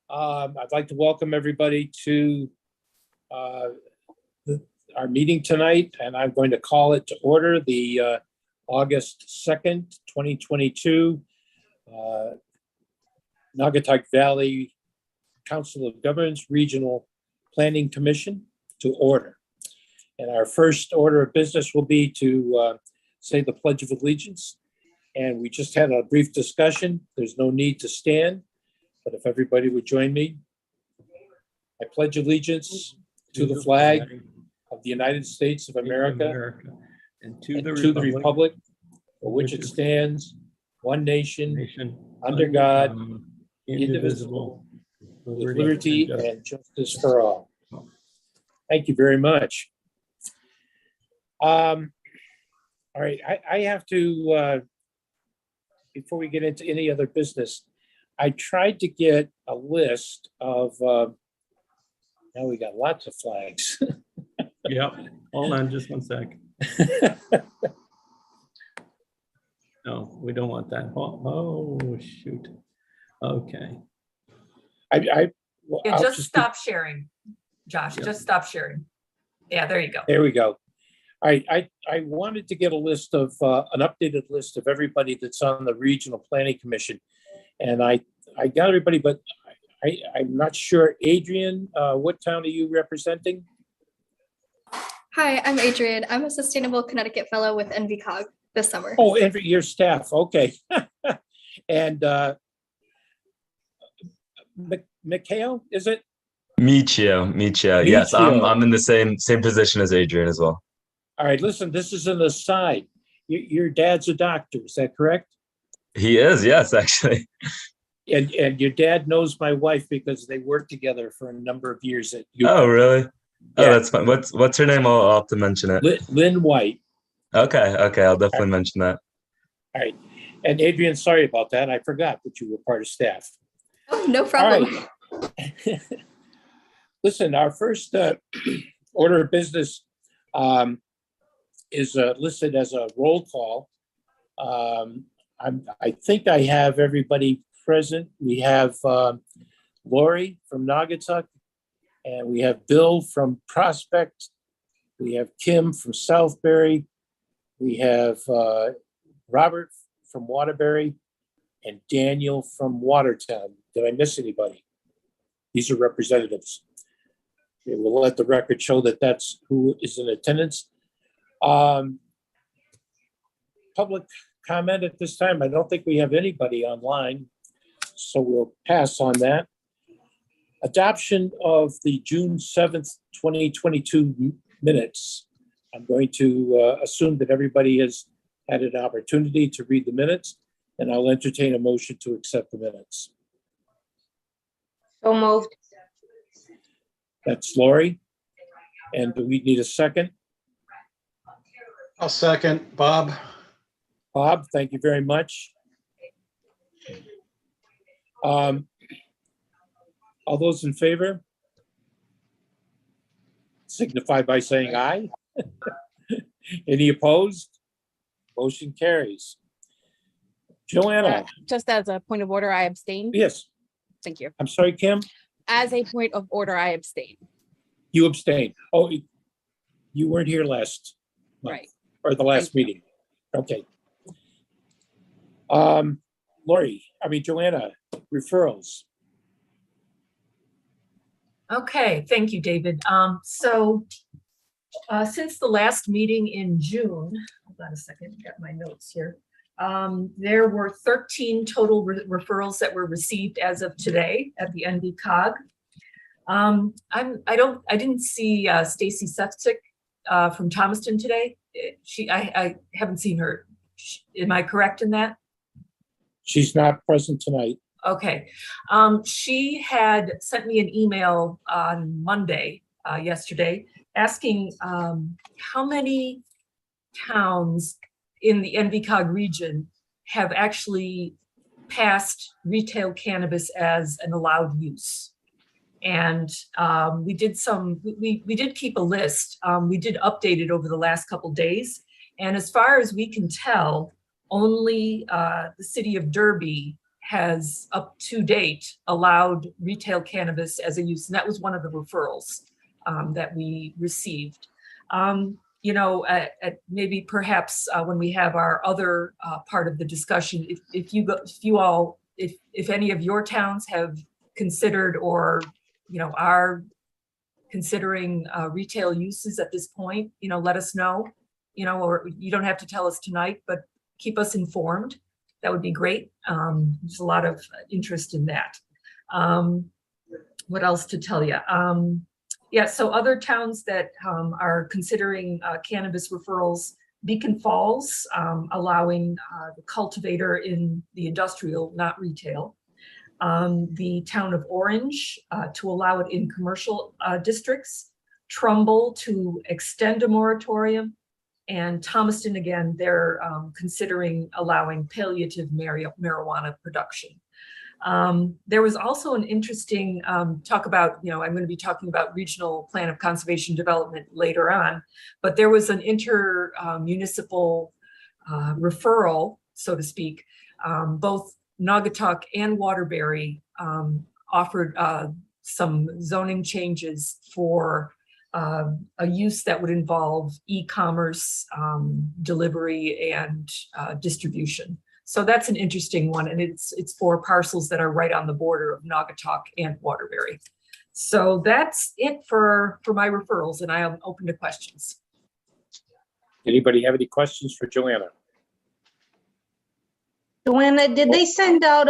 I'd like to welcome everybody to our meeting tonight, and I'm going to call it to order the August 2nd, 2022 Naugatuck Valley Council of Governments Regional Planning Commission to order. And our first order of business will be to say the Pledge of Allegiance. And we just had a brief discussion. There's no need to stand, but if everybody would join me. I pledge allegiance to the flag of the United States of America and to the republic for which it stands, one nation, under God, indivisible, with liberty and justice for all. Thank you very much. All right, I have to, before we get into any other business, I tried to get a list of, now we got lots of flags. Yep, hold on just one sec. No, we don't want that. Oh shoot. Okay. Yeah, just stop sharing, Josh. Yep. Just stop sharing. Yeah, there you go. There we go. All right, I wanted to get a list of an updated list of everybody that's on the Regional Planning Commission, and I got everybody, but I'm not sure. Adrian, what town are you representing? Hi, I'm Adrian. I'm a Sustainable Connecticut Fellow with NVCOG this summer. Oh, your staff, okay. And Mikhail, is it? Michio. Yes, I'm in the same position as Adrian as well. All right, listen, this is an aside. Your dad's a doctor, is that correct? He is, yes, actually. And your dad knows my wife because they worked together for a number of years at UPenn. Oh, really? Yeah. Oh, that's fine. What's her name? I'll have to mention it. Lynn White. Okay, I'll definitely mention that. All right. And Adrian, sorry about that. I forgot that you were part of staff. Oh, no problem. All right. Listen, our first order of business is listed as a roll call. I think I have everybody present. We have Lori from Naugatuck, and we have Bill from Prospect. We have Kim from Southbury. We have Robert from Waterbury and Daniel from Watertown. Did I miss anybody? These are representatives. Okay, we'll let the record show that that's who is in attendance. Public comment at this time. I don't think we have anybody online, so we'll pass on that. Adoption of the June 7th, 2022 minutes. I'm going to assume that everybody has had an opportunity to read the minutes, and I'll entertain a motion to accept the minutes. So moved. That's Lori. And do we need a second? I'll second. Bob. Bob, thank you very much. All those in favor signify by saying aye. Any opposed? Motion carries. Joanna. Just as a point of order, I abstain. Yes. Thank you. I'm sorry, Kim. As a point of order, I abstain. You abstained. Oh, you weren't here last month, Right. Or the last meeting. Okay. Joanna, referrals. Okay, thank you, David. Since the last meeting in June, hold on a second, got my notes here. There were 13 total referrals that were received as of today at the NVCOG. I didn't see Stacy Sefcik from Thomaston today. I haven't seen her. Am I correct in that? She's not present tonight. Okay. She had sent me an email on Monday, yesterday, asking how many towns in the NVCOG region have actually passed retail cannabis as an allowed use. And we did keep a list. We did update it over the last couple days. And as far as we can tell, only the city of Derby has up to date allowed retail cannabis as a use, and that was one of the referrals that we received. You know, maybe perhaps when we have our other part of the discussion, if any of your towns have considered or, you know, are considering retail uses at this point, you know, let us know, you know, or you don't have to tell us tonight, but keep us informed. That would be great. There's a lot of interest in that. What else to tell you? Yeah, so other towns that are considering cannabis referrals, Beacon Falls, allowing the cultivator in the industrial, not retail. The town of Orange to allow it in commercial districts. Trumbull to extend a moratorium. And Thomaston, again, they're considering allowing palliative marijuana production. There was also an interesting talk about, you know, I'm going to be talking about regional plan of conservation development later on, but there was an inter-municipal referral, so to speak. Both Naugatuck and Waterbury offered some zoning changes for a use that would involve e-commerce, delivery, and distribution. So that's an interesting one, and it's for parcels that are right on the border of Naugatuck and Waterbury. So that's it for my referrals, and I am open to questions. Anybody have any questions for Joanna? Joanna, did they send out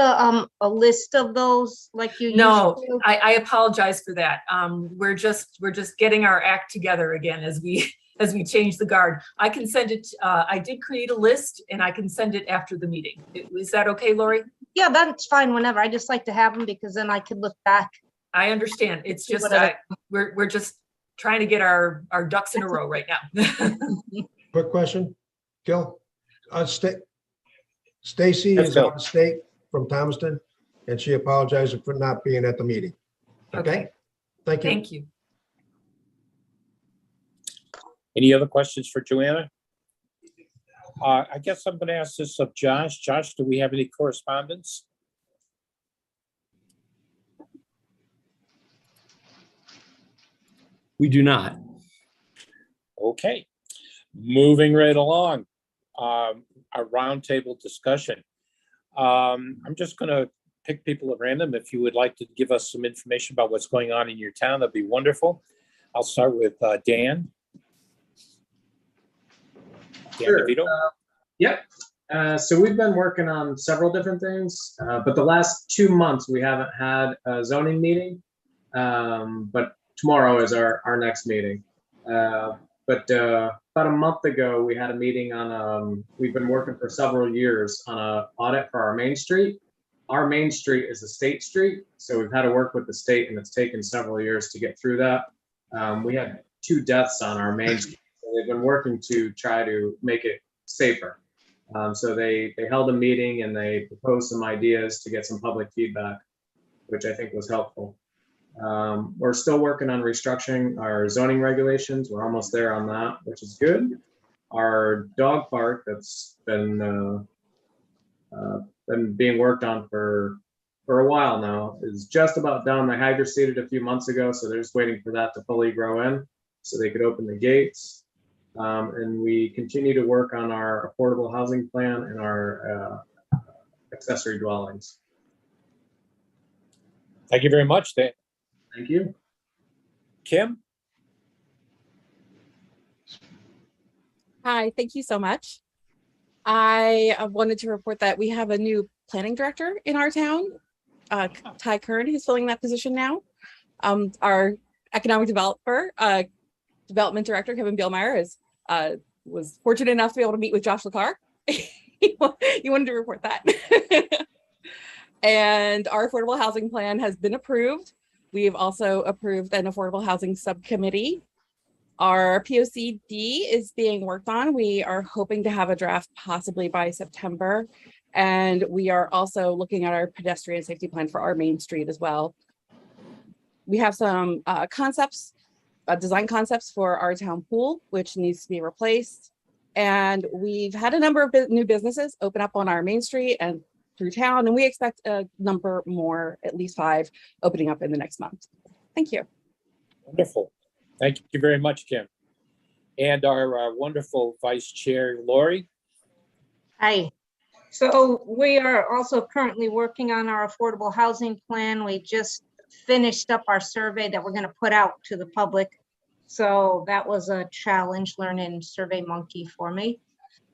a list of those like you No, used to? I apologize for that. We're just getting our act together again as we change the guard. I can send it. I did create a list, and I can send it after the meeting. Is that okay, Lori? Yeah, that's fine whenever. I just like to have them because then I could look back. I understand. It's just Whatever. we're just trying to get our ducks in a row right now. Quick question, Gil. Stacy Yes, is Bill. out of state from Thomaston, and she apologizes for not being at the meeting. Okay, Thank you. thank you. Any other questions for Joanna? I guess I'm going to ask this of Josh. Josh, do we have any correspondence? We do not. Okay, moving right along. A roundtable discussion. I'm just going to pick people at random. If you would like to give us some information about what's going on in your town, that'd be wonderful. I'll start with Dan. Sure. DeVito? Yep. So we've been working on several different things, but the last 2 months we haven't had a zoning meeting. But tomorrow is our next meeting. But about a month ago, we had a meeting on, we've been working for several years on an audit for our main street. Our main street is a state street, so we've had to work with the state, and it's taken several years to get through that. We had 2 deaths on our main street. So they've been working to try to make it safer. So they held a meeting and they proposed some ideas to get some public feedback, which I think was helpful. We're still working on restructuring our zoning regulations. We're almost there on that, which is good. Our dog park that's been being worked on for a while now is just about done. They hydroseeded a few months ago, so they're just waiting for that to fully grow in so they could open the gates. And we continue to work on our affordable housing plan and our accessory dwellings. Thank you very much, Dan. Thank you. Kim? Hi, thank you so much. I wanted to report that we have a new planning director in our town. Ty Kern, who's filling that position now. Our economic development director, Kevin Bielmeyer, was fortunate enough to be able to meet with Josh LaCar. You wanted to report that. And our affordable housing plan has been approved. We've also approved an affordable housing subcommittee. Our POCD is being worked on. We are hoping to have a draft possibly by September. And we are also looking at our pedestrian safety plan for our main street as well. We have some design concepts for our town pool, which needs to be replaced. And we've had a number of new businesses open up on our main street and through town, and we expect a number more, at least 5, opening up in the next month. Thank you. Wonderful. Thank you very much, Kim. And our wonderful Vice Chair, Lori. Hi. So we are also currently working on our affordable housing plan. We just finished up our survey that we're going to put out to the public. So that was a challenge learning SurveyMonkey for me,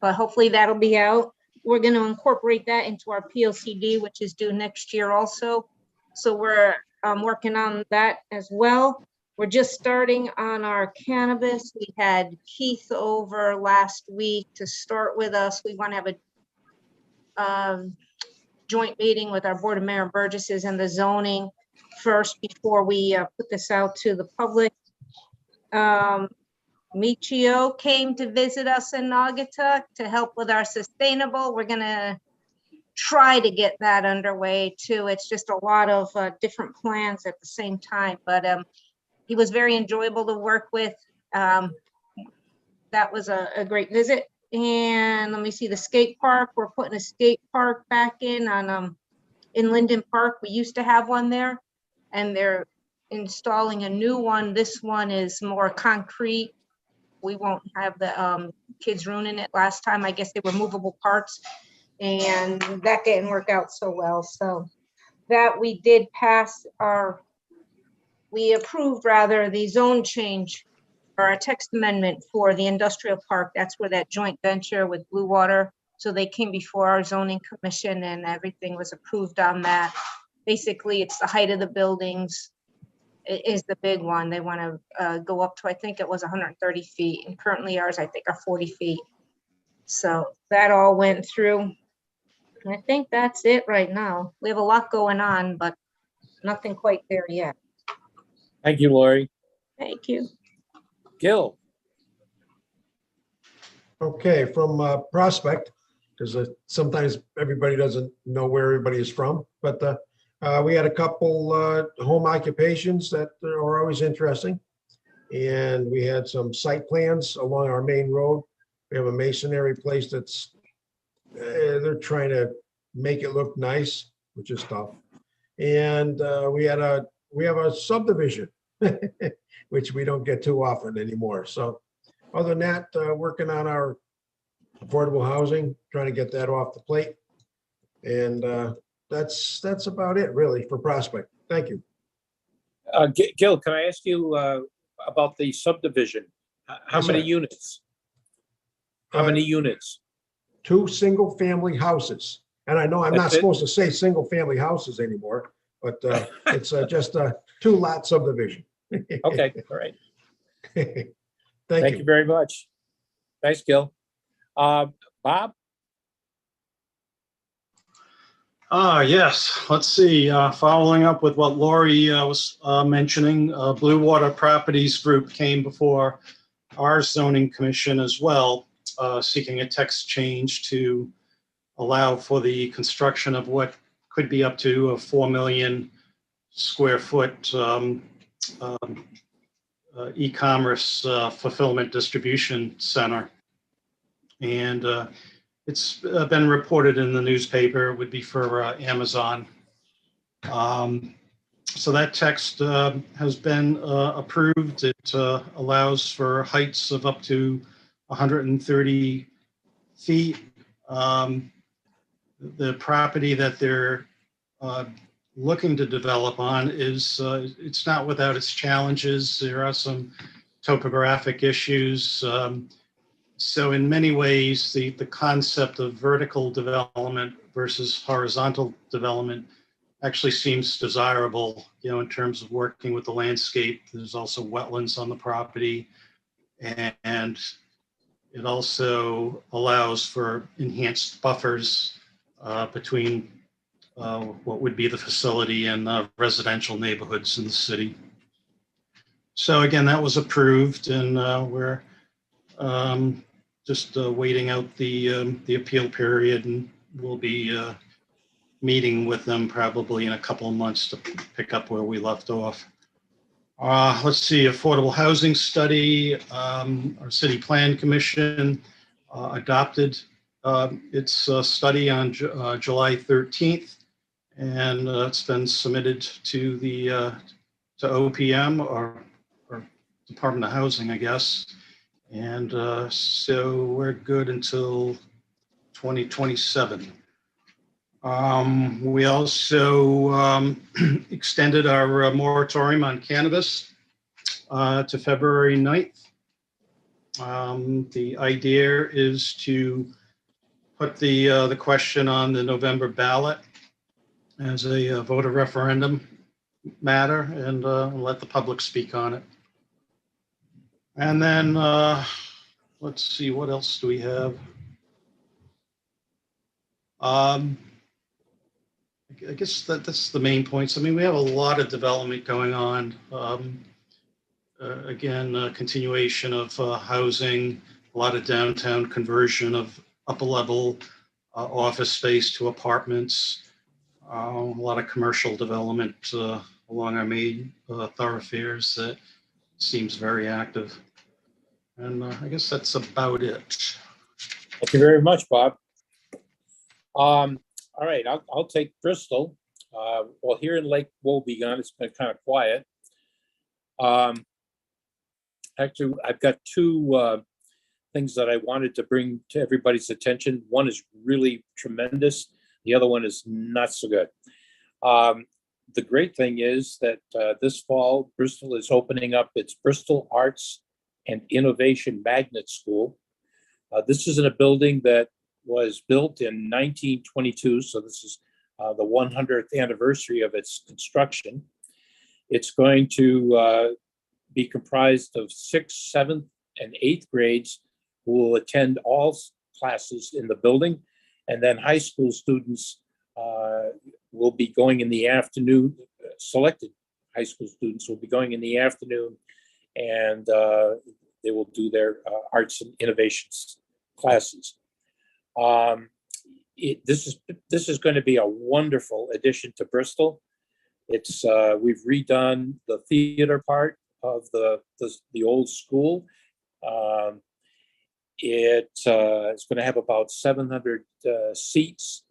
but hopefully that'll be out. We're going to incorporate that into our POCD, which is due next year also. So we're working on that as well. We're just starting on our cannabis. We had Keith over last week to start with us. We want to have a joint meeting with our Board of Mayor and Burgesses and the zoning first before we put this out to the public. Michio came to visit us in Naugatuck to help with our sustainable. We're gonna try to get that underway too. It's just a lot of different plans at the same time, but he was very enjoyable to work with. That was a great visit. And let me see, the skate park, we're putting a skate park back in on in Linden Park. We used to have one there, and they're installing a new one. This one is more concrete. We won't have the kids ruining it. Last time, I guess they were movable parts, and that didn't work out so well. So that we did pass we approved rather the zone change or a text amendment for the industrial park. That's where that joint venture with Blue Water. So they came before our zoning commission and everything was approved on that. Basically, it's the height of the buildings is the big one. They want to go up to, I think it was 130 feet, and currently ours, I think, are 40 feet. So that all went through. I think that's it right now. We have a lot going on, but nothing quite there yet. Thank you, Lori. Thank you. Gil. Okay, from Prospect, because sometimes everybody doesn't know where everybody is from, but we had a couple home occupations that are always interesting. And we had some site plans along our main road. We have a masonry place that's, they're trying to make it look nice, which is tough. And we have a subdivision, which we don't get too often anymore. So other than that, working on our affordable housing, trying to get that off the plate. And that's about it really for Prospect. Thank you. Gil, can I ask you about the subdivision? How Yes, many sir. units? How many units? 2 single-family houses. And I know I'm not That's it? supposed to say single-family houses anymore, but it's just a 2-lot subdivision. Okay, all right. Thank Thank you. you very much. Thanks, Gil. Bob? Yes, let's see, following up with what Lori was mentioning, Blue Water Properties Group came before our zoning commission as well, seeking a text change to allow for the construction of what could be up to a 4 million square foot e-commerce fulfillment distribution center. And it's been reported in the newspaper. It would be for Amazon. So that text has been approved. It allows for heights of up to 130 feet. The property that they're looking to develop on is, it's not without its challenges. There are some topographic issues. So in many ways, the concept of vertical development versus horizontal development actually seems desirable, in terms of working with the landscape. There's also wetlands on the property, and it also allows for enhanced buffers between what would be the facility and residential neighborhoods in the city. So again, that was approved, and we're just waiting out the appeal period, and we'll be meeting with them probably in a couple of months to pick up where we left off. Let's see, affordable housing study. Our city plan commission adopted It's a study on July 13th, and it's been submitted to the to OPM or Department of Housing, I guess. And so we're good until 2027. We also extended our moratorium on cannabis to February 9th. The idea is to put the question on the November ballot as a voter referendum matter and let the public speak on it. And then let's see, what else do we have? I guess that's the main points. I mean, we have a lot of development going on. Again, continuation of housing, a lot of downtown conversion of upper level office space to apartments, a lot of commercial development along our main thoroughfares that seems very active. And I guess that's about it. Thank you very much, Bob. All right, I'll take Bristol. Well, here in Lake Wobegon, it's been kind of quiet. Actually, I've got two things that I wanted to bring to everybody's attention. One is really tremendous. The other one is not so good. The great thing is that this fall, Bristol is opening up its Bristol Arts and Innovation Magnet School. This is in a building that was built in 1922, so this is the 100th anniversary of its construction. It's going to be comprised of 6th, 7th, and 8th grades who will attend all classes in the building, and then high school students will be going in the afternoon. Selected high school students will be going in the afternoon, and they will do their arts and innovations classes. This is going to be a wonderful addition to Bristol. It's we've redone the theater part of the old school. It's going to have about 700 seats,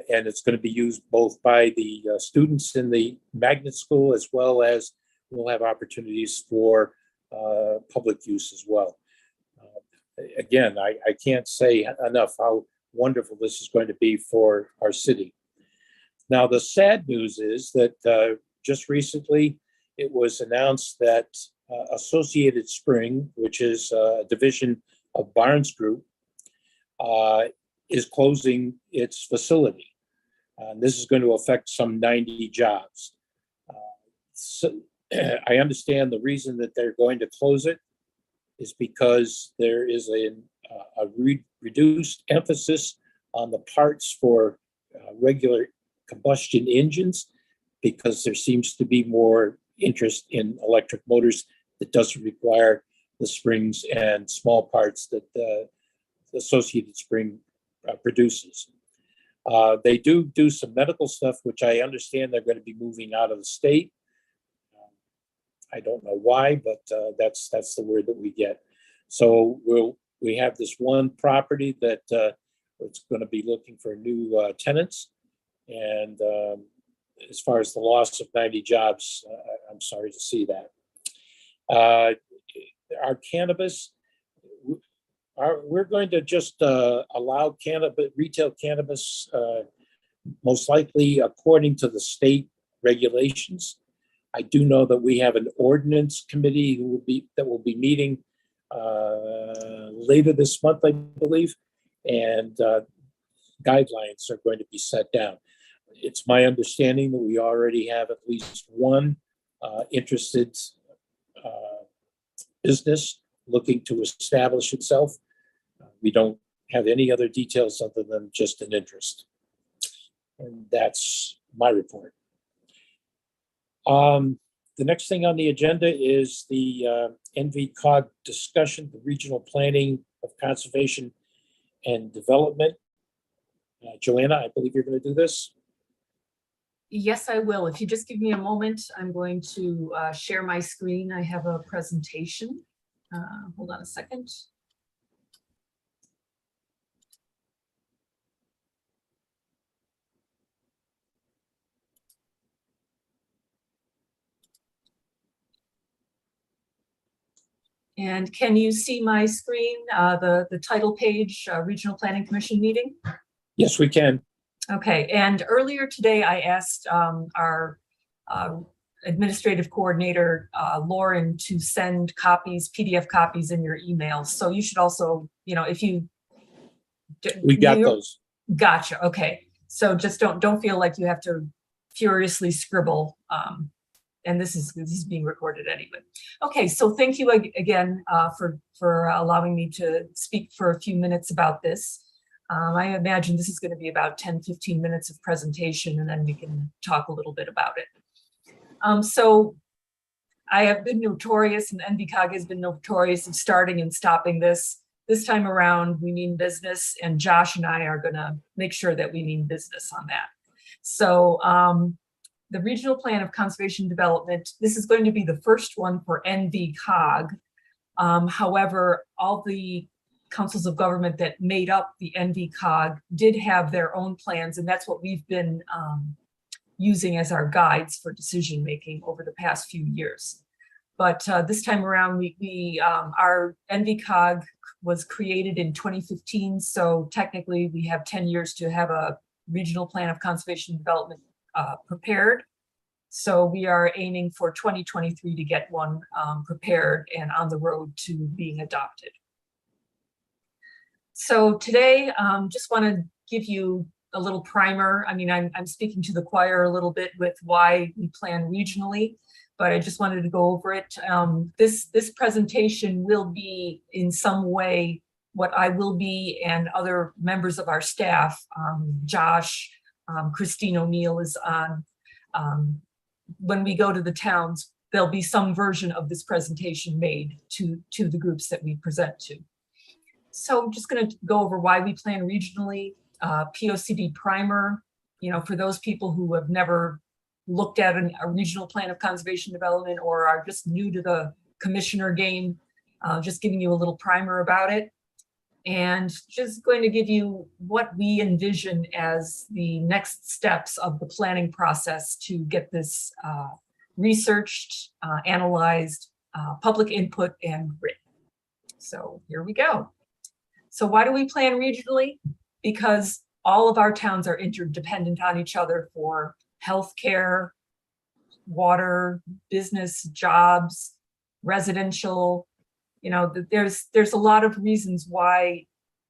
and it's going to be used both by the students in the magnet school as well as we'll have opportunities for public use as well. Again, I can't say enough how wonderful this is going to be for our city. Now, the sad news is that just recently it was announced that Associated Spring, which is a division of Barnes Group, is closing its facility. This is going to affect some 90 jobs. So I understand the reason that they're going to close it is because there is a reduced emphasis on the parts for regular combustion engines, because there seems to be more interest in electric motors that doesn't require the springs and small parts that the Associated Spring produces. They do some medical stuff, which I understand they're going to be moving out of the state. I don't know why, but that's the word that we get. So we have this one property that it's going to be looking for new tenants, and as far as the loss of 90 jobs, I'm sorry to see that. Our cannabis, we're going to just allow retail cannabis, most likely according to the state regulations. I do know that we have an ordinance committee that will be meeting later this month, I believe, and guidelines are going to be set down. It's my understanding that we already have at least one interested business looking to establish itself. We don't have any other details other than just an interest. And that's my report. The next thing on the agenda is the NVCOG discussion, the Regional Planning of Conservation and Development. Joanna, I believe you're going to do this. Yes, I will. If you just give me a moment, I'm going to share my screen. I have a presentation. Hold on a second. And can you see my screen, the title page, Regional Planning Commission meeting? Yes, we can. Okay, and earlier today I asked our administrative coordinator, Lauren, to send copies, PDF copies in your emails. So you should also, if you. We got those. Gotcha, okay. So just don't feel like you have to furiously scribble. And this is being recorded anyway. Okay, so thank you again for allowing me to speak for a few minutes about this. I imagine this is going to be about 10-15 minutes of presentation, and then we can talk a little bit about it. So I have been notorious, and NVCOG has been notorious of starting and stopping this. This time around, we mean business, and Josh and I are going to make sure that we mean business on that. So the Regional Plan of Conservation Development, this is going to be the first one for NVCOG. However, all the councils of government that made up the NVCOG did have their own plans, and that's what we've been using as our guides for decision making over the past few years. But this time around, our NVCOG was created in 2015, so technically we have 10 years to have a Regional Plan of Conservation Development prepared. So we are aiming for 2023 to get one prepared and on the road to being adopted. So today, just want to give you a little primer. I mean, I'm speaking to the choir a little bit with why we plan regionally, but I just wanted to go over it. This presentation will be in some way what I will be and other members of our staff. Josh, Christine O'Neill is on. When we go to the towns, there'll be some version of this presentation made to the groups that we present to. So I'm just going to go over why we plan regionally. POCD primer, for those people who have never looked at a regional plan of conservation development or are just new to the commissioner game, just giving you a little primer about it. And just going to give you what we envision as the next steps of the planning process to get this researched, analyzed, public input, and written. So here we go. So why do we plan regionally? Because all of our towns are interdependent on each other for healthcare, water, business, jobs, residential. There's a lot of reasons why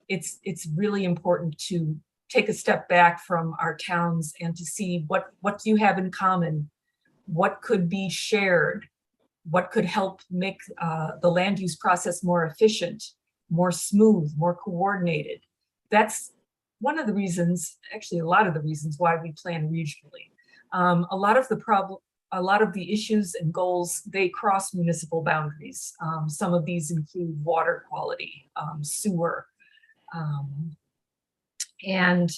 it's really important to take a step back from our towns and to see what do you have in common, what could be shared, what could help make the land use process more efficient, more smooth, more coordinated. That's one of the reasons, actually a lot of the reasons why we plan regionally. A lot of the issues and goals, they cross municipal boundaries. Some of these include water quality, sewer, and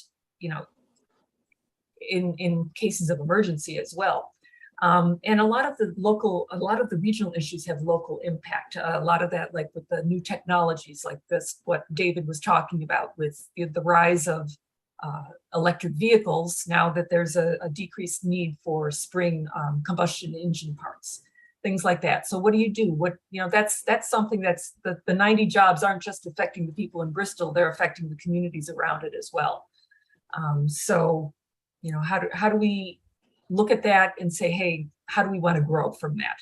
in cases of emergency as well. And a lot of the regional issues have local impact. A lot of that, like with the new technologies like this, what David was talking about with the rise of electric vehicles, now that there's a decreased need for spring combustion engine parts, things like that. So what do you do? That's something that's the 90 jobs aren't just affecting the people in Bristol, they're affecting the communities around it as well. So how do we look at that and say, hey, how do we want to grow from that?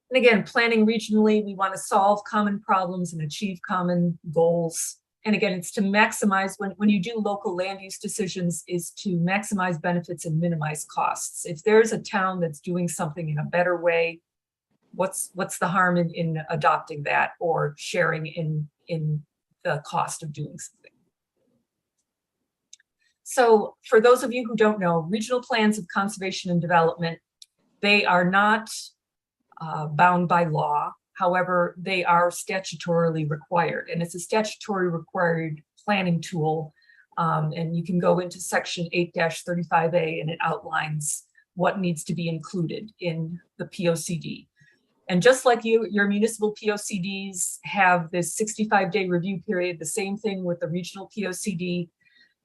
And again, planning regionally, we want to solve common problems and achieve common goals. And again, it's to maximize, when you do local land use decisions, is to maximize benefits and minimize costs. If there's a town that's doing something in a better way, what's the harm in adopting that or sharing in the cost of doing something? So for those of you who don't know, regional plans of conservation and development, they are not bound by law. However, they are statutorily required, and it's a statutory required planning tool. And you can go into section 8-35A and it outlines what needs to be included in the POCD. And just like your municipal POCDs have this 65-day review period, the same thing with the regional POCD.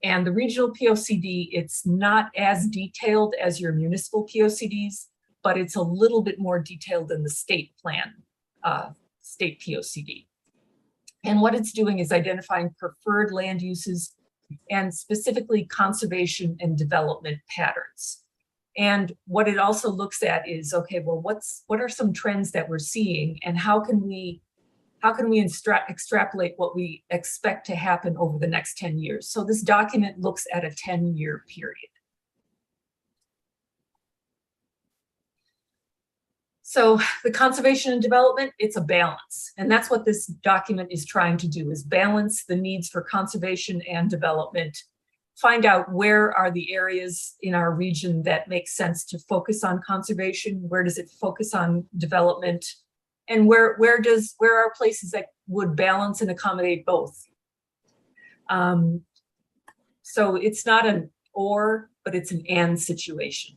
And the regional POCD, it's not as detailed as your municipal POCDs, but it's a little bit more detailed than the state plan, state POCD. And what it's doing is identifying preferred land uses and specifically conservation and development patterns. And what it also looks at is, okay, well, what are some trends that we're seeing, and how can we extrapolate what we expect to happen over the next 10 years? So this document looks at a 10-year period. So the conservation and development, it's a balance. And that's what this document is trying to do, is balance the needs for conservation and development, find out where are the areas in our region that make sense to focus on conservation, where does it focus on development, and where are places that would balance and accommodate both. So it's not an or, but it's an and situation.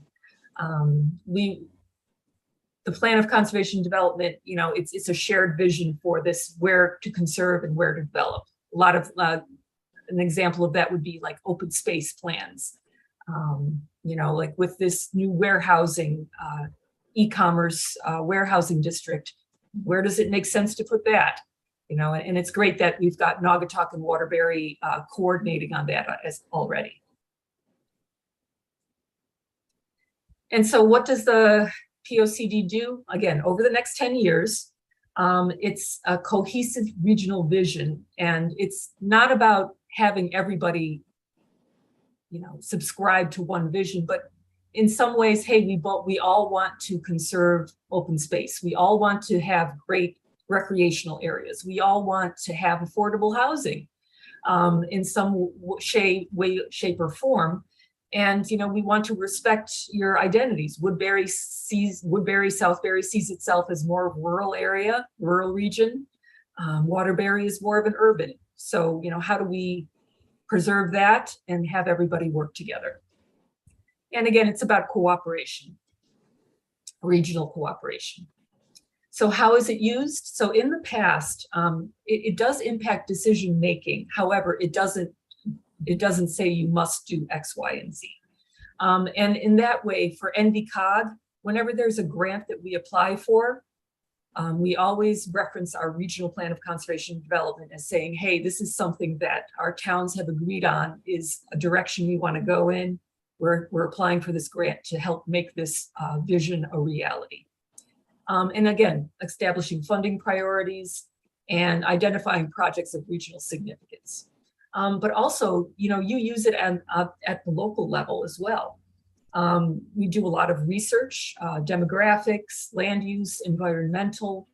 The plan of conservation and development, you know, it's a shared vision for this, where to conserve and where to develop. A lot of, an example of that would be like open space plans. You know, like with this new warehousing, e-commerce warehousing district, where does it make sense to put that? You know, and it's great that we've got Naugatuck and Waterbury coordinating on that as already. And so what does the POCD do? Again, over the next 10 years, it's a cohesive regional vision, and it's not about having everybody, you know, subscribe to one vision, but in some ways, hey, we all want to conserve open space. We all want to have great recreational areas. We all want to have affordable housing in some shape or form. And, you know, we want to respect your identities. Woodbury, Southbury sees itself as more of a rural area, rural region. Waterbury is more of an urban. So, you know, how do we preserve that and have everybody work together? And again, it's about cooperation, regional cooperation. So how is it used? So in the past, it does impact decision-making. However, it doesn't say you must do X, Y, and Z. And in that way, for NVCOG, whenever there's a grant that we apply for, we always reference our regional plan of conservation and development as saying, hey, this is something that our towns have agreed on, is a direction we want to go in. We're applying for this grant to help make this vision a reality. And again, establishing funding priorities and identifying projects of regional significance. But also, you know, you use it at the local level as well. We do a lot of research, demographics, land use, environmental.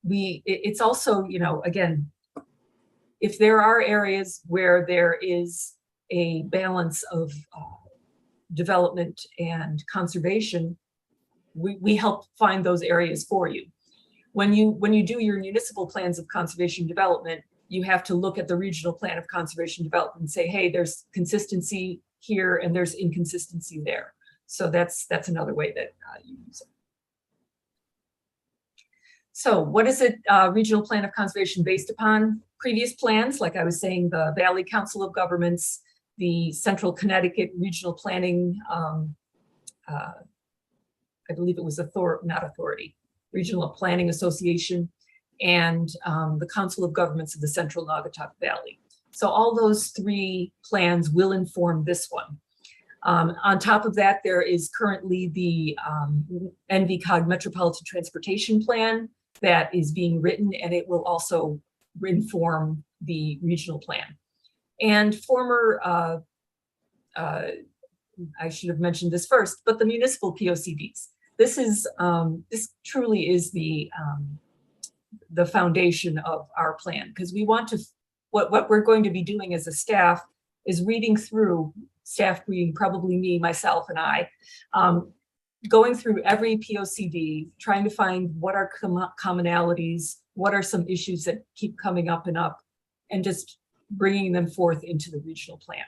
It's also, you know, again, if there are areas where there is a balance of development and conservation, we help find those areas for you. When you do your municipal plans of conservation development, you have to look at the regional plan of conservation development and say, hey, there's consistency here and there's inconsistency there. So that's another way that you use it. So what is it, regional plan of conservation based upon? Previous plans, like I was saying, the Valley Council of Governments, the Central Connecticut Regional Planning, I believe it was Regional Planning Association, and the Council of Governments of the Central Naugatuck Valley. So all those three plans will inform this one. On top of that, there is currently the NVCOG Metropolitan Transportation Plan that is being written, and it will also inform the regional plan. And former, I should have mentioned this first, but the municipal POCDs. This truly is the foundation of our plan, because we want to, what we're going to be doing as a staff is reading through, staff being probably me, myself, and I, going through every POCD, trying to find what are commonalities, what are some issues that keep coming up, and just bringing them forth into the regional plan.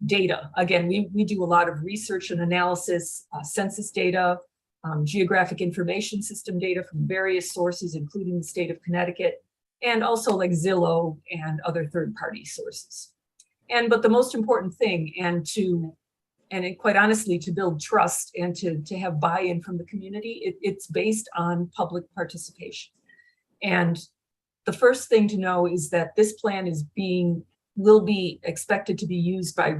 Data, again, we do a lot of research and analysis, census data, geographic information system data from various sources, including the state of Connecticut, and also like Zillow and other third-party sources. But the most important thing, and to quite honestly, to build trust and to have buy-in from the community, it's based on public participation. And the first thing to know is that this plan will be expected to be used by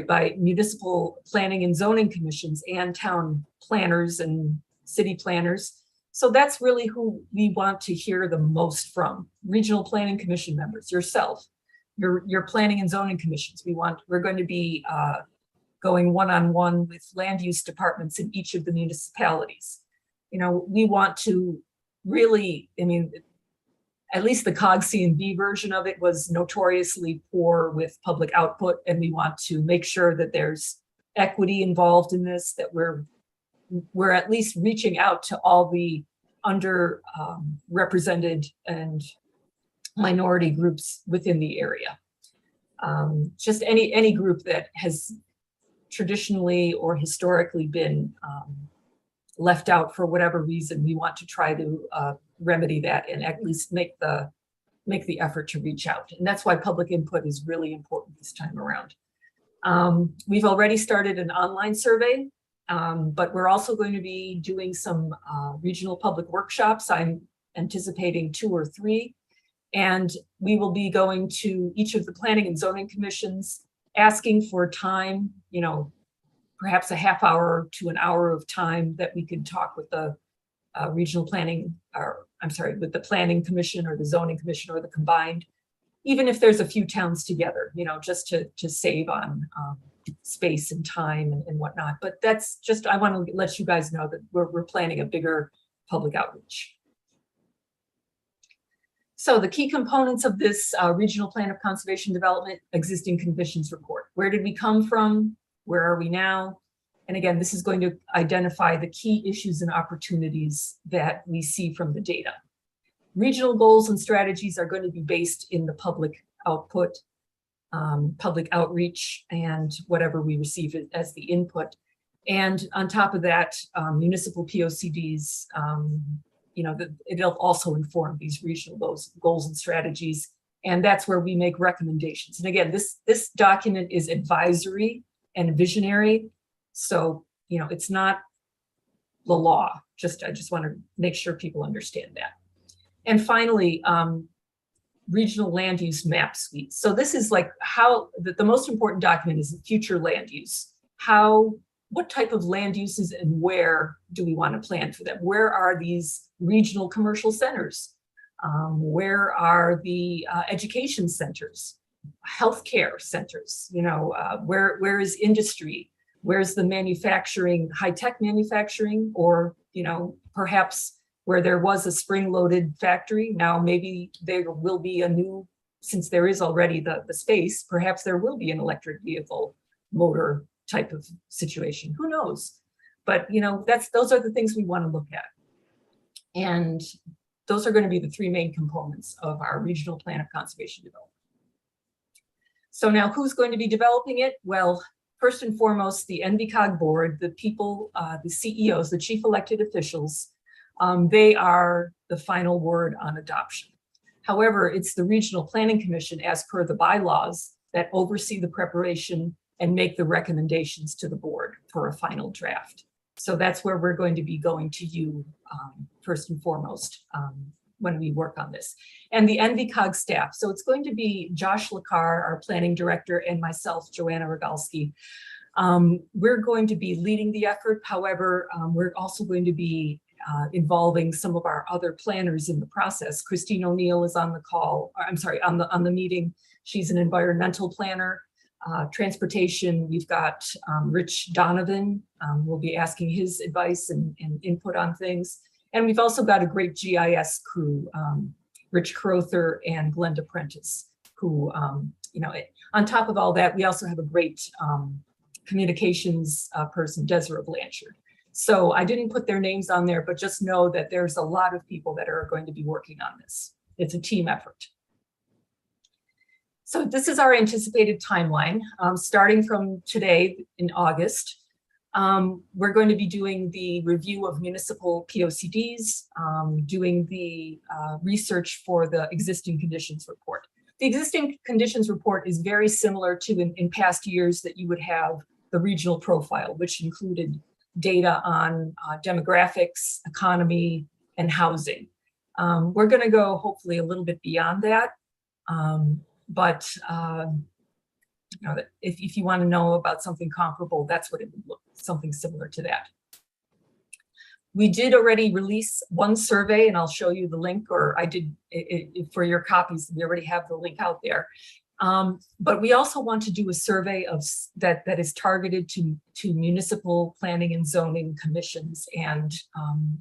by municipal planning and zoning commissions and town planners and city planners. So that's really who we want to hear the most from. Regional planning commission members, yourself, your planning and zoning commissions. We're going to be going one-on-one with land use departments in each of the municipalities. We want to really, at least the COG C&V version of it was notoriously poor with public output, and we want to make sure that there's equity involved in this, that we're at least reaching out to all the underrepresented and minority groups within the area. Just any group that has traditionally or historically been left out for whatever reason, we want to try to remedy that and at least make the effort to reach out. And that's why public input is really important this time around. We've already started an online survey, but we're also going to be doing some regional public workshops. I'm anticipating 2 or 3. And we will be going to each of the planning and zoning commissions, asking for time, perhaps a half hour to an hour of time that we could talk with the regional planning, with the planning commission or the zoning commission or the combined, even if there's a few towns together, just to save on space and time and whatnot. But that's just, I want to let you guys know that we're planning a bigger public outreach. So the key components of this regional plan of conservation development existing conditions report. Where did we come from? Where are we now? And again, this is going to identify the key issues and opportunities that we see from the data. Regional goals and strategies are going to be based in the public output, public outreach, and whatever we receive as the input. And on top of that, municipal POCDs, it'll also inform these regional goals and strategies. And that's where we make recommendations. And again, this document is advisory and visionary. So, it's not the law. I just want to make sure people understand that. And finally, regional land use map suite. So this is like how the most important document is the future land use. What type of land uses and where do we want to plan for them? Where are these regional commercial centers? Where are the education centers, healthcare centers? Where is industry? Where's the manufacturing, high-tech manufacturing, or perhaps where there was a spring-loaded factory, now maybe there will be a new, since there is already the space, perhaps there will be an electric vehicle motor type of situation. Who knows? But those are the things we want to look at. And those are going to be the 3 main components of our regional plan of conservation development. So now who's going to be developing it? Well, first and foremost, the NVCOG board, the people, the CEOs, the chief elected officials, they are the final word on adoption. However, it's the Regional Planning Commission, as per the bylaws, that oversee the preparation and make the recommendations to the board for a final draft. So that's where we're going to be going to you first and foremost when we work on this. And the NVCOG staff. So it's going to be Josh Lakar, our planning director, and myself, Joanna Rogalski. We're going to be leading the effort. However, we're also going to be involving some of our other planners in the process. Christine O'Neill is on the call, on the meeting. She's an environmental planner. Transportation, we've got Rich Donovan. We'll be asking his advice and input on things. And we've also got a great GIS crew, Rich Crowther and Glenda Prentice, who, on top of all that, we also have a great communications person, Desiree Blanchard. So I didn't put their names on there, but just know that there's a lot of people that are going to be working on this. It's a team effort. So this is our anticipated timeline, starting from today in August. We're going to be doing the review of municipal POCDs, doing the research for the existing conditions report. The existing conditions report is very similar to in past years that you would have the regional profile, which included data on demographics, economy, and housing. We're going to go hopefully a little bit beyond that. But you know, if you want to know about something comparable, that's what it would look, something similar to that. We did already release one survey, and I'll show you the link, or I did it for your copies. We already have the link out there. But we also want to do a survey of that is targeted to municipal planning and zoning commissions and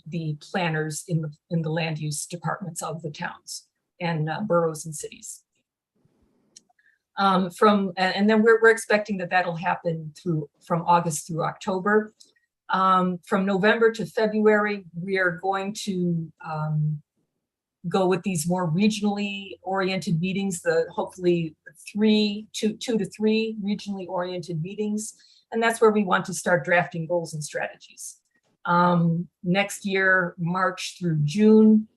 the planners in the land use departments of the towns and boroughs and cities. And then we're expecting that that'll happen from August through October. From November to February, we are going to go with these more regionally oriented meetings, hopefully 2 to 3 regionally oriented meetings. And that's where we want to start drafting goals and strategies. Next year, March through June,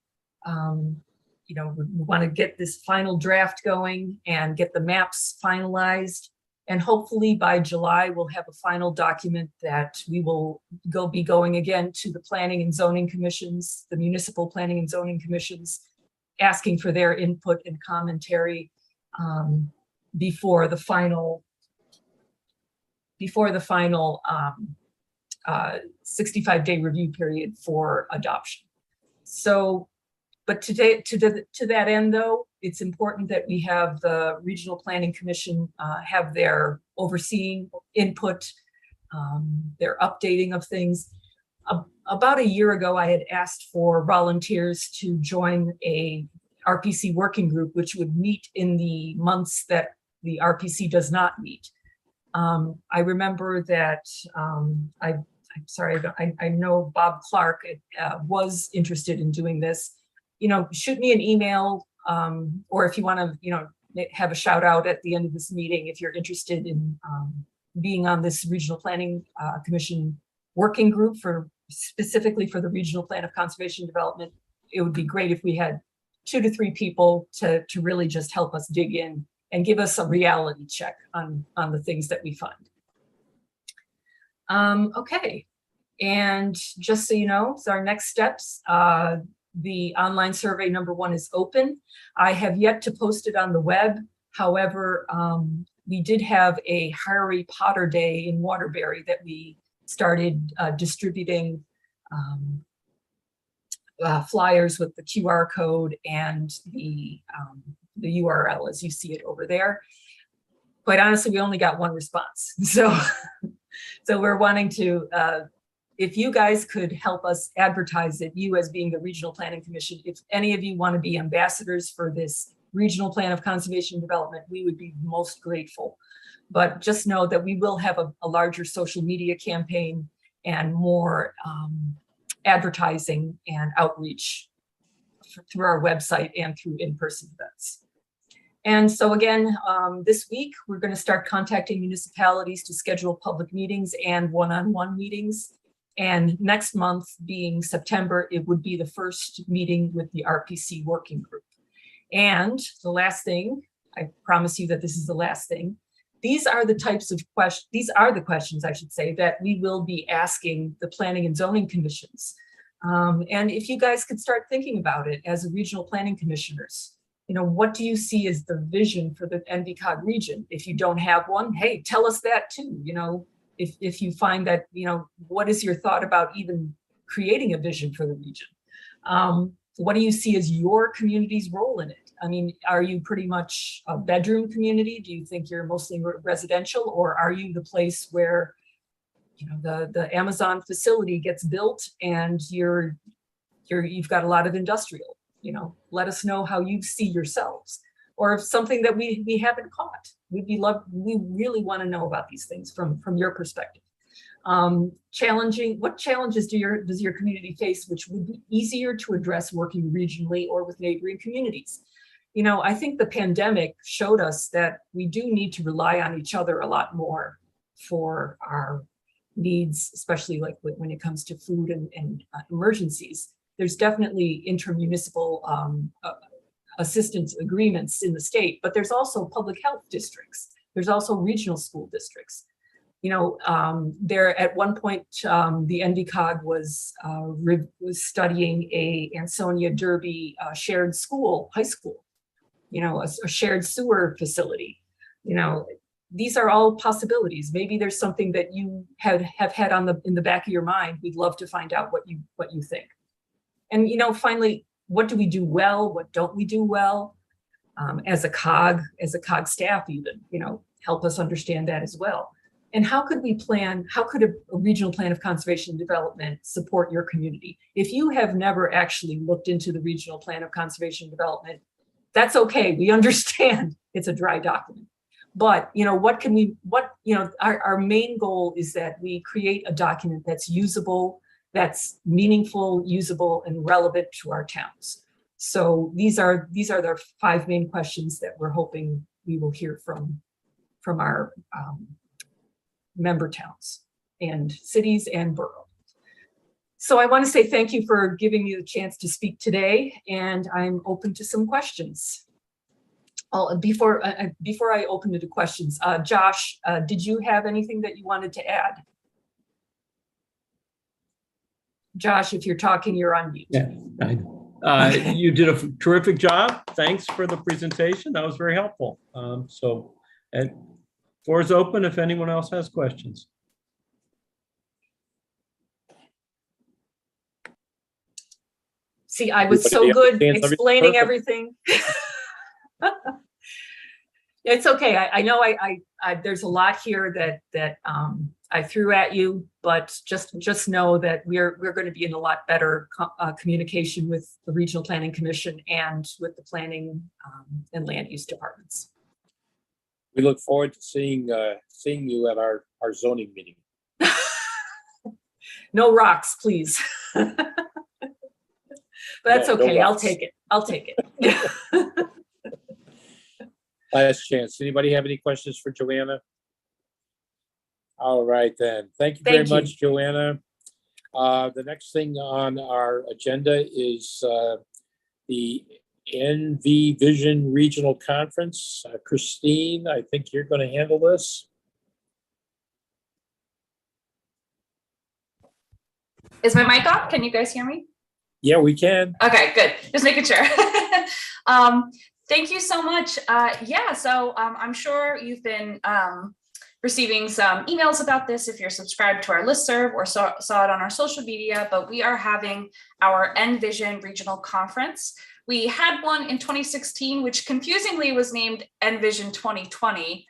you know, we want to get this final draft going and get the maps finalized. And hopefully by July, we'll have a final document that we will be going again to the planning and zoning commissions, the municipal planning and zoning commissions, asking for their input and commentary before the final 65-day review period for adoption. So, but today, to that end, though, it's important that we have the Regional Planning Commission have their overseeing input, their updating of things. About a year ago, I had asked for volunteers to join a RPC working group, which would meet in the months that the RPC does not meet. I remember that I'm sorry, I know Bob Clark was interested in doing this. You know, shoot me an email, or if you want to, you know, have a shout out at the end of this meeting, if you're interested in being on this Regional Planning Commission working group specifically for the Regional Plan of Conservation Development. It would be great if we had 2 to 3 people to really just help us dig in and give us a reality check on the things that we find. Okay, and just so you know, so our next steps, the online survey number 1 is open. I have yet to post it on the web. However, we did have a Harry Potter Day in Waterbury that we started distributing flyers with the QR code and the URL as you see it over there. Quite honestly, we only got 1 response. So we're wanting to, if you guys could help us advertise it, you as being the Regional Planning Commission, if any of you want to be ambassadors for this Regional Plan of Conservation Development, we would be most grateful. But just know that we will have a larger social media campaign and more advertising and outreach through our website and through in-person events. And so again, this week, we're going to start contacting municipalities to schedule public meetings and one-on-one meetings. And next month, being September, it would be the first meeting with the RPC working group. And the last thing, I promise you that this is the last thing. These are the types of questions, these are the questions, I should say, that we will be asking the planning and zoning commissions. And if you guys could start thinking about it as a regional planning commissioners, you know, what do you see as the vision for the NVCOG region? If you don't have one, hey, tell us that too. You know, if you find that, you know, what is your thought about even creating a vision for the region? What do you see as your community's role in it? I mean, are you pretty much a bedroom community? Do you think you're mostly residential, or are you the place where, you know, the Amazon facility gets built and you've got a lot of industrial? You know, let us know how you see yourselves, or if something that we haven't caught. We really want to know about these things from your perspective. What challenges does your community face, which would be easier to address working regionally or with neighboring communities? You know, I think the pandemic showed us that we do need to rely on each other a lot more for our needs, especially like when it comes to food and emergencies. There's definitely intermunicipal assistance agreements in the state, but there's also public health districts. There's also regional school districts. There at one point, the NVCOG was studying a Ansonia Derby shared school, high school, a shared sewer facility. These are all possibilities. Maybe there's something that you have had in the back of your mind. We'd love to find out what you think. And finally, what do we do well? What don't we do well? As a COG staff, even help us understand that as well. And how could a regional plan of conservation and development support your community? If you have never actually looked into the regional plan of conservation and development, that's okay. We understand it's a dry document. But our main goal is that we create a document that's usable, that's meaningful, usable, and relevant to our towns. So these are the 5 main questions that we're hoping we will hear from our member towns and cities and borough. So I want to say thank you for giving me the chance to speak today, and I'm open to some questions. Before I open to questions, Josh, did you have anything that you wanted to add? Josh, if you're talking, you're on mute. Yeah, I know. You did a terrific job. Thanks for the presentation. That was very helpful. Floor is open if anyone else has questions. See, I was so good explaining everything. It's okay. I know there's a lot here that I threw at you, but just know that we're going to be in a lot better communication with the Regional Planning Commission and with the planning and land use departments. We look forward to seeing you at our zoning meeting. No rocks, please. But that's okay. No I'll rocks. take it. I'll take it. Last chance. Anybody have any questions for Joanna? All right, then. Thank you very much, Joanna. The next thing on our agenda is the Envision Regional Conference. Christine, I think you're going to handle this. Is my mic on? Can you guys hear me? Yeah, we can. Okay, good. Just making sure. Thank you so much. So I'm sure you've been receiving some emails about this if you're subscribed to our listserv or saw it on our social media, but we are having our Envision Regional Conference. We had one in 2016, which confusingly was named Envision 2020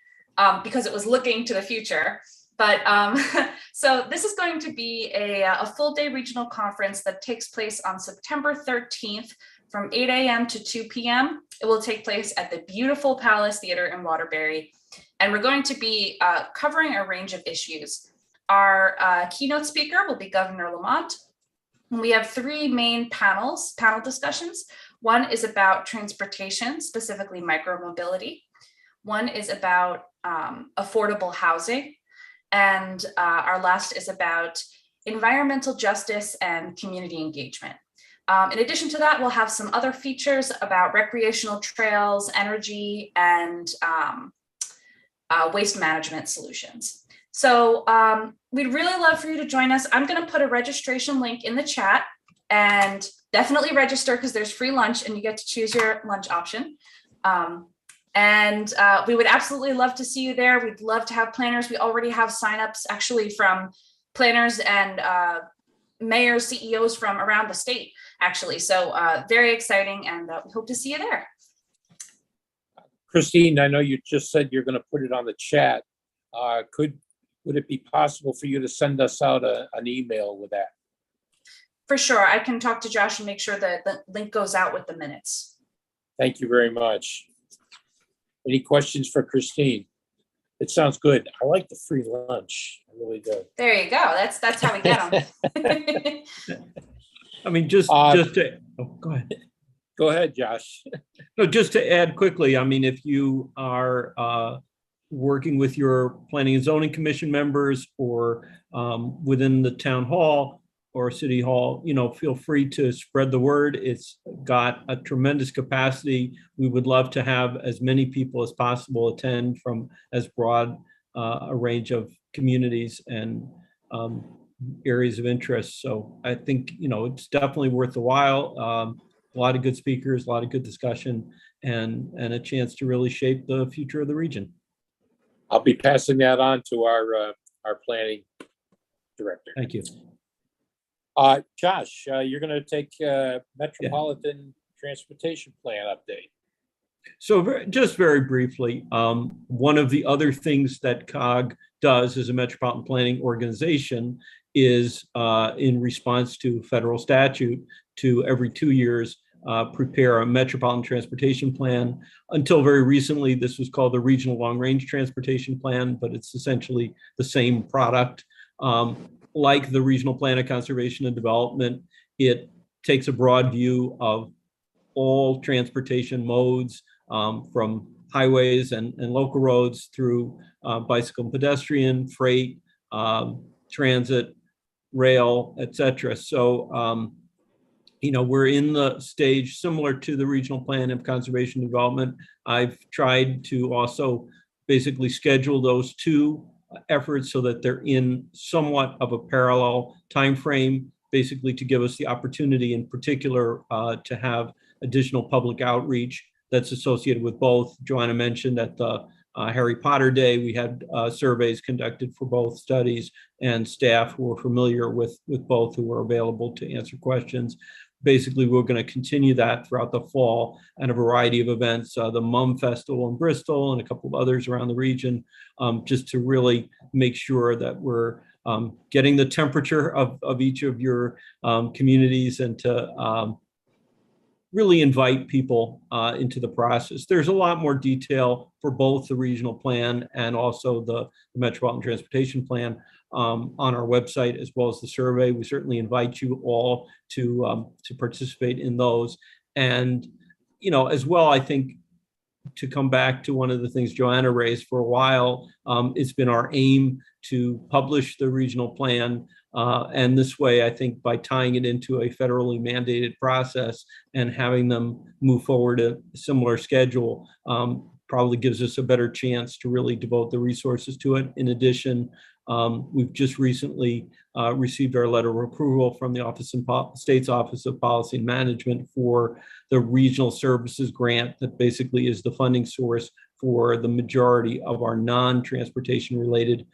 because it was looking to the future. But so this is going to be a full day regional conference that takes place on September 13th from 8 a.m. to 2 p.m. It will take place at the beautiful Palace Theater in Waterbury. And we're going to be covering a range of issues. Our keynote speaker will be Governor Lamont. And we have 3 main panel discussions. One is about transportation, specifically micromobility. One is about affordable housing. And our last is about environmental justice and community engagement. In addition to that, we'll have some other features about recreational trails, energy, and waste management solutions. So we'd really love for you to join us. I'm going to put a registration link in the chat, and definitely register because there's free lunch and you get to choose your lunch option. We would absolutely love to see you there. We'd love to have planners. We already have signups actually from planners and mayors, CEOs from around the state, actually. So very exciting, and we hope to see you there. Christine, I know you just said you're going to put it on the chat. Would it be possible for you to send us out an email with that? For sure. I can talk to Josh and make sure that the link goes out with the minutes. Thank you very much. Any questions for Christine? It sounds good. I like the free lunch. I really do. There you go. That's how we get them. I mean, just to, go ahead. Go ahead, Josh. No, just to add quickly, I mean, if you are working with your planning and zoning commission members or within the town hall, or City Hall, feel free to spread the word. It's got a tremendous capacity. We would love to have as many people as possible attend from as broad a range of communities and areas of interest. So I think, it's definitely worth the while. A lot of good speakers, a lot of good discussion, and a chance to really shape the future of the region. I'll be passing that on to our planning director. Thank you. Josh, you're going to take Metropolitan Transportation Plan update. So just very briefly, one of the other things that COG does as a metropolitan planning organization is in response to federal statute to every 2 years prepare a metropolitan transportation plan. Until very recently, this was called the Regional Long Range Transportation Plan, but it's essentially the same product. Like the Regional Plan of Conservation and Development, it takes a broad view of all transportation modes, from highways and local roads through bicycle and pedestrian, freight, transit, rail, etc. So, we're in the stage similar to the Regional Plan of Conservation and Development. I've tried to also basically schedule those two efforts so that they're in somewhat of a parallel timeframe, basically to give us the opportunity in particular to have additional public outreach that's associated with both. Joanna mentioned at the Harry Potter Day, we had surveys conducted for both studies, and staff who were familiar with both who were available to answer questions. Basically, we're going to continue that throughout the fall and a variety of events, the Mum Festival in Bristol and a couple of others around the region, just to really make sure that we're getting the temperature of each of your communities and to really invite people into the process. There's a lot more detail for both the regional plan and also the Metropolitan Transportation Plan on our website, as well as the survey. We certainly invite you all to participate in those. And, as well, I think to come back to one of the things Joanna raised for a while, it's been our aim to publish the regional plan. And this way, I think by tying it into a federally mandated process and having them move forward a similar schedule, probably gives us a better chance to really devote the resources to it. In addition, we've just recently received our letter of approval from the State's Office of Policy and Management for the Regional Services Grant that basically is the funding source for the majority of our non-transportation related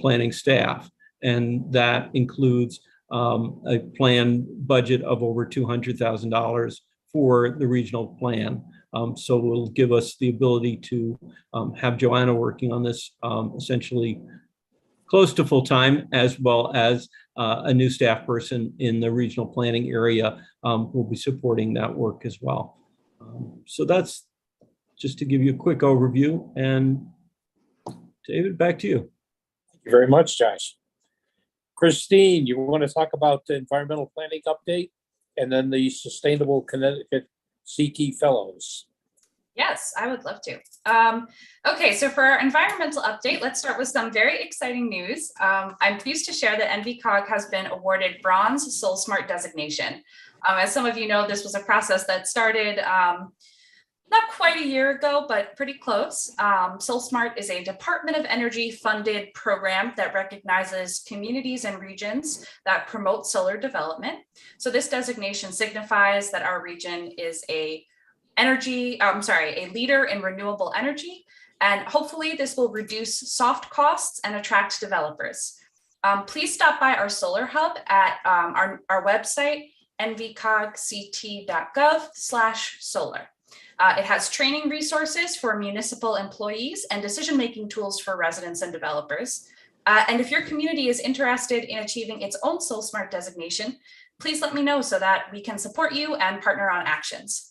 planning staff. And that includes a planned budget of over $200,000 for the regional plan. So it will give us the ability to have Joanna working on this essentially close to full time, as well as a new staff person in the regional planning area will be supporting that work as well. So that's just to give you a quick overview. And David, back to you. Thank you very much, Josh. Christine, you want to talk about the environmental planning update and then the Sustainable Connecticut CT Fellows? Yes, I would love to. Okay, so for our environmental update, let's start with some very exciting news. I'm pleased to share that NVCOG has been awarded Bronze Soul Smart designation. As some of you know, this was a process that started not quite a year ago, but pretty close. Soul Smart is a Department of Energy funded program that recognizes communities and regions that promote solar development. So this designation signifies that our region is a leader in renewable energy, and hopefully this will reduce soft costs and attract developers. Please stop by our solar hub at our website, nvcogct.gov/solar. It has training resources for municipal employees and decision-making tools for residents and developers. And if your community is interested in achieving its own Soul Smart designation, please let me know so that we can support you and partner on actions.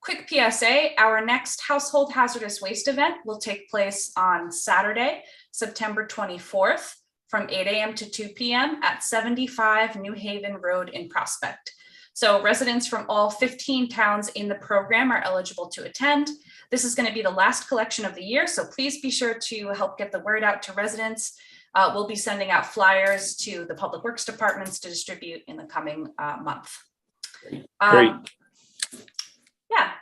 Quick PSA, our next household hazardous waste event will take place on Saturday, September 24th from 8 a.m. to 2 p.m. at 75 New Haven Road in Prospect. So residents from all 15 towns in the program are eligible to attend. This is going to be the last collection of the year, so please be sure to help get the word out to residents. We'll be sending out flyers to the public works departments to distribute in the coming month. Great. Yeah.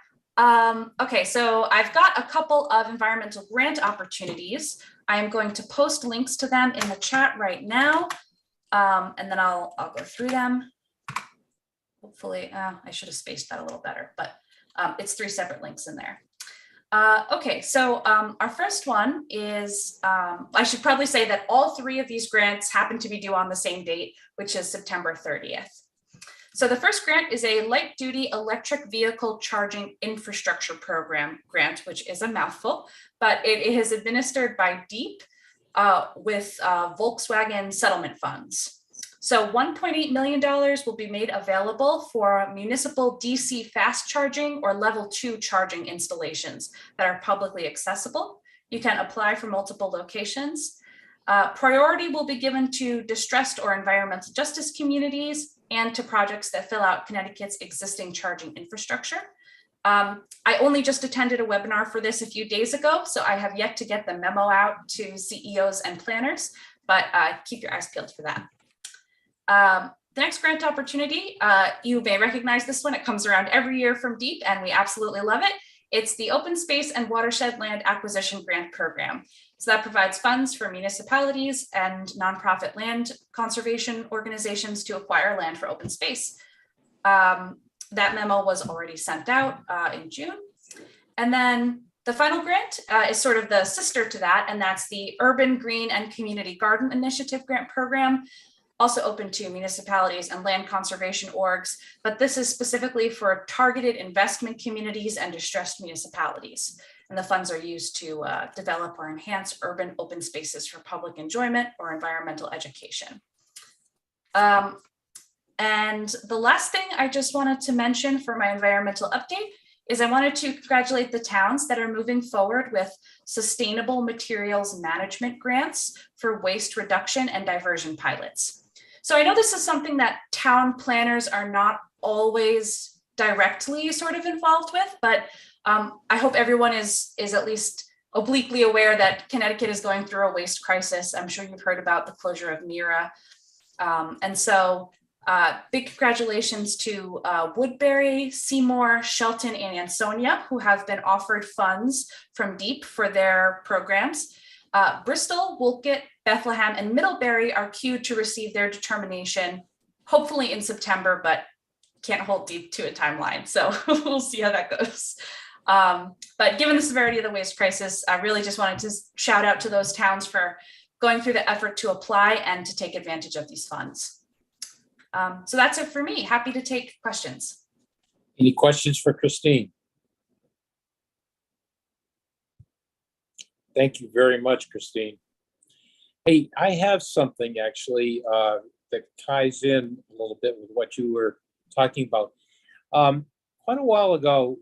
Okay, so I've got a couple of environmental grant opportunities. I am going to post links to them in the chat right now, and then I'll go through them. Hopefully, I should have spaced that a little better, but it's 3 separate links in there. Okay, so our first one is, I should probably say that all 3 of these grants happen to be due on the same date, which is September 30th. So the first grant is a light duty electric vehicle charging infrastructure program grant, which is a mouthful, but it is administered by DEEP with Volkswagen settlement funds. So $1.8 million will be made available for municipal DC fast charging or level 2 charging installations that are publicly accessible. You can apply for multiple locations. Priority will be given to distressed or environmental justice communities and to projects that fill out Connecticut's existing charging infrastructure. I only just attended a webinar for this a few days ago, so I have yet to get the memo out to CEOs and planners, but keep your eyes peeled for that. The next grant opportunity, you may recognize this one. It comes around every year from DEEP, and we absolutely love it. It's the Open Space and Watershed Land Acquisition Grant Program. So that provides funds for municipalities and nonprofit land conservation organizations to acquire land for open space. That memo was already sent out in June. And then the final grant is sort of the sister to that, and that's the Urban Green and Community Garden Initiative Grant Program, also open to municipalities and land conservation orgs, but this is specifically for targeted investment communities and distressed municipalities. And the funds are used to develop or enhance urban open spaces for public enjoyment or environmental education. And the last thing I just wanted to mention for my environmental update is I wanted to congratulate the towns that are moving forward with sustainable materials management grants for waste reduction and diversion pilots. So I know this is something that town planners are not always directly sort of involved with, but I hope everyone is at least obliquely aware that Connecticut is going through a waste crisis. I'm sure you've heard about the closure of Mira. And so big congratulations to Woodbury, Seymour, Shelton, and Ansonia, who have been offered funds from DEEP for their programs. Bristol, Wolcott, Bethlehem, and Middlebury are queued to receive their determination, hopefully in September, but can't hold DEEP to a timeline. So we'll see how that goes. But given the severity of the waste crisis, I really just wanted to shout out to those towns for going through the effort to apply and to take advantage of these funds. So that's it for me. Happy to take questions. Any questions for Christine? Thank you very much, Christine. Hey, I have something actually that ties in a little bit with what you were talking about. Quite a while ago,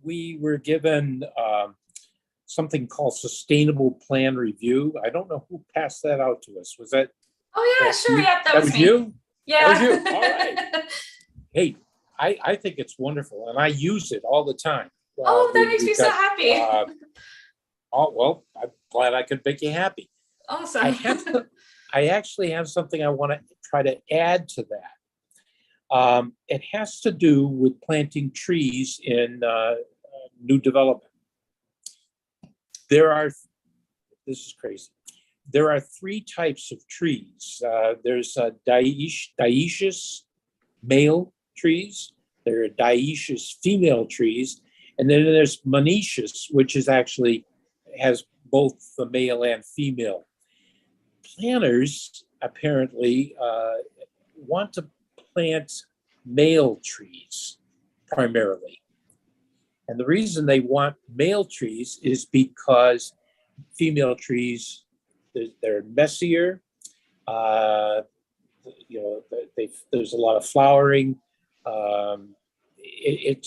we were given something called Sustainable Plan Review. I don't know who passed that out to us. Was that? Oh yeah, sure. Yep, that was me. You? Yeah. That was you. All right. Hey, I think it's wonderful, and I use it all the time. Oh, that makes me so happy. Oh well, I'm glad I could make you happy. Awesome. I actually have something I want to try to add to that. It has to do with planting trees in new development. This is crazy. There are 3 types of trees. There's dioecious male trees, there are dioecious female trees, and then there's monoecious, which is actually has both the male and female. Planners apparently want to plant male trees primarily. And the reason they want male trees is because female trees, they're messier. There's a lot of flowering. It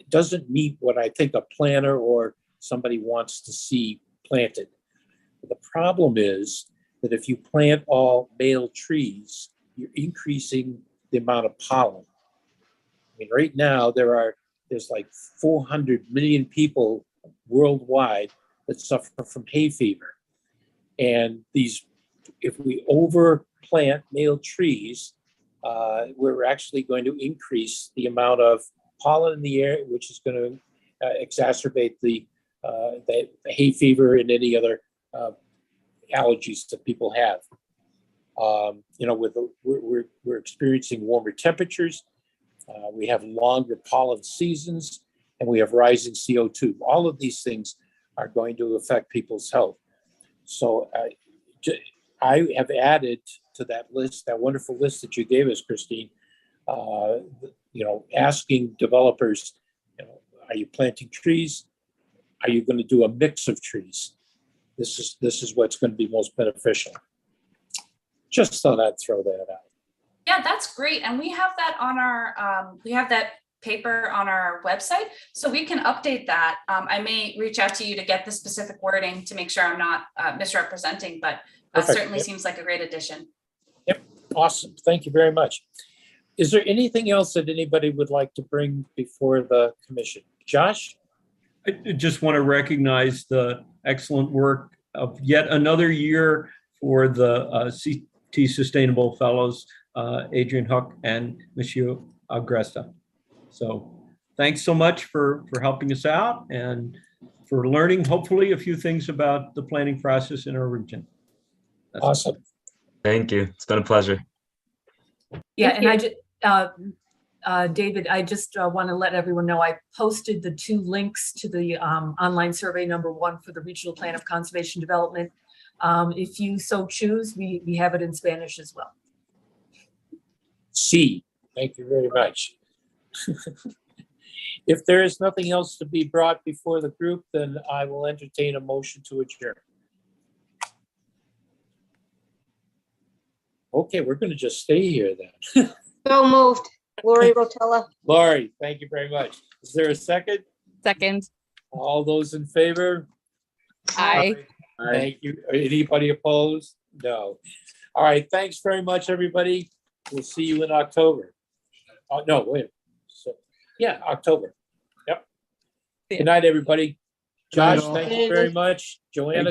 doesn't meet what I think a planner or somebody wants to see planted. The problem is that if you plant all male trees, you're increasing the amount of pollen. I mean, right now there's like 400 million people worldwide that suffer from hay fever. And these, if we overplant male trees, we're actually going to increase the amount of pollen in the air, which is going to exacerbate the hay fever and any other allergies that people have. We're experiencing warmer temperatures. We have longer pollen seasons, and we have rising CO2. All of these things are going to affect people's health. So I have added to that list, that wonderful list that you gave us, Christine, asking developers, are you planting trees? Are you going to do a mix of trees? This is what's going to be most beneficial. Just thought I'd throw that out. Yeah, that's great. And we have that on our, we have that paper on our website, so we can update that. I may reach out to you to get the specific wording to make sure I'm not misrepresenting, but certainly seems like a great addition. Yep, awesome. Thank you very much. Is there anything else that anybody would like to bring before the commission? Josh? I just want to recognize the excellent work of yet another year for the CT Sustainable Fellows, Adrian Huck and Monsieur Agresta. So thanks so much for helping us out and for learning, hopefully, a few things about the planning process in our region. That's awesome. Thank you. It's been a pleasure. Yeah, and David, I just want to let everyone know I posted the 2 links to the online survey #1 for the Regional Plan of Conservation Development. If you so choose, we have it in Spanish as well. C. Thank you very much. If there is nothing else to be brought before the group, then I will entertain a motion to adjourn. Okay, we're going to just stay here then. So moved. Lori Rotella. Laurie, thank you very much. Is there a second? Second. All those in favor? Aye. Thank you. Anybody opposed? No. All right, thanks very much, everybody. We'll see you in October. Oh, no, wait. So, yeah, October. Yep. Good night, everybody. Josh, thank you very much. Joanna.